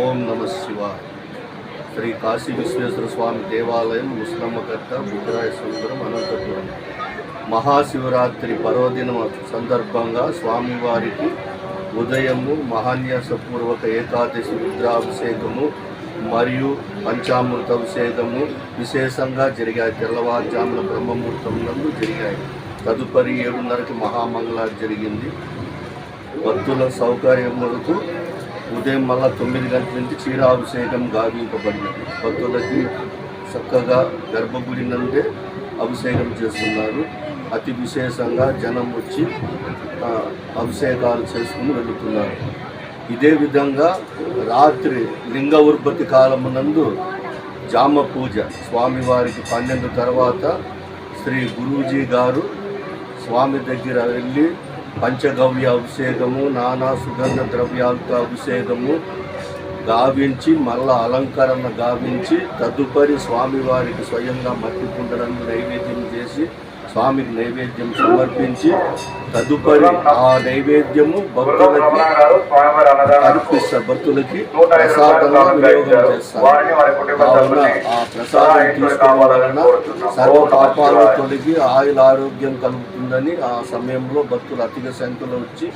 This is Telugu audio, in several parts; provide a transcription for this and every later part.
ఓం నమ శివాయ. శ్రీ కాశీ విశ్వేశ్వర స్వామి దేవాలయం, ముస్లమ్మకట్ట, బుద్ధరాయ సుందరం, అనంతపురం. మహాశివరాత్రి పర్వదినం సందర్భంగా స్వామివారికి ఉదయము మహాన్యాసపూర్వక ఏకాదశి రుద్రాభిషేకము మరియు పంచామృత అభిషేకము విశేషంగా జరిగాయి. తెల్లవారుజామున బ్రహ్మముహూర్తం నందు జరిగాయి. తదుపరి 7:30కి మహామంగళాలు జరిగింది. భక్తుల సౌకర్యం వరకు ఉదయం మళ్ళా 9 గంటల నుంచి క్షీరాభిషేకం గావింపబడినది. భక్తులకి చక్కగా గర్భగుడి నందే అభిషేకం చేస్తున్నారు. అతి విశేషంగా జనం వచ్చి అభిషేకాలు చేసుకుని వెళుతున్నారు. ఇదే విధంగా రాత్రి లింగ ఉత్పత్తి కాలమునందు జామ పూజ స్వామివారికి 12 తర్వాత శ్రీ గురూజీ గారు స్వామి దగ్గర వెళ్ళి పంచగవ్య అభిషేకము, నానా సుగంధ ద్రవ్యాలతో అభిషేకము గావించి మళ్ళా అలంకరణ గావించి తదుపరి స్వామివారికి స్వయంగా మట్టి కుండలను నైవేద్యం చేసి స్వామికి నైవేద్యం సమర్పించి తదుపరి ఆ నైవేద్యము భక్తులకి అర్పిస్తారు. భక్తులకి ప్రసాదంగా వినియోగం చేస్తారు. కావున ఆ ప్రసాదం తీసుకోవడం వలన సర్వ పాపాలు తొలగి ఆయుల ఆరోగ్యం కలుగుతుందని ఆ సమయంలో భక్తులు అధిక సంఖ్యలో వచ్చి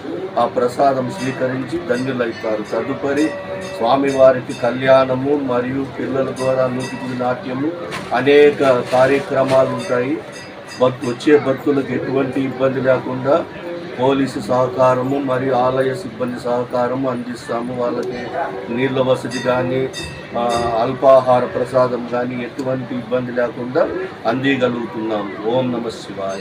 ఆ ప్రసాదం స్వీకరించి ధన్యులవుతారు. తదుపరి స్వామివారికి కళ్యాణము మరియు పిల్లల ద్వారా నూటికి నాట్యము అనేక కార్యక్రమాలు ఉంటాయి. వచ్చే భక్తులకు ఎటువంటి ఇబ్బంది లేకుండా పోలీసు సహకారము మరియు ఆలయ సిబ్బంది సహకారము అందిస్తాము. వాళ్ళకి నీళ్ళ వసతి కానీ అల్పాహార ప్రసాదం కానీ ఎటువంటి ఇబ్బంది లేకుండా అందిగలుగుతున్నాము. ఓం నమ శివాయ.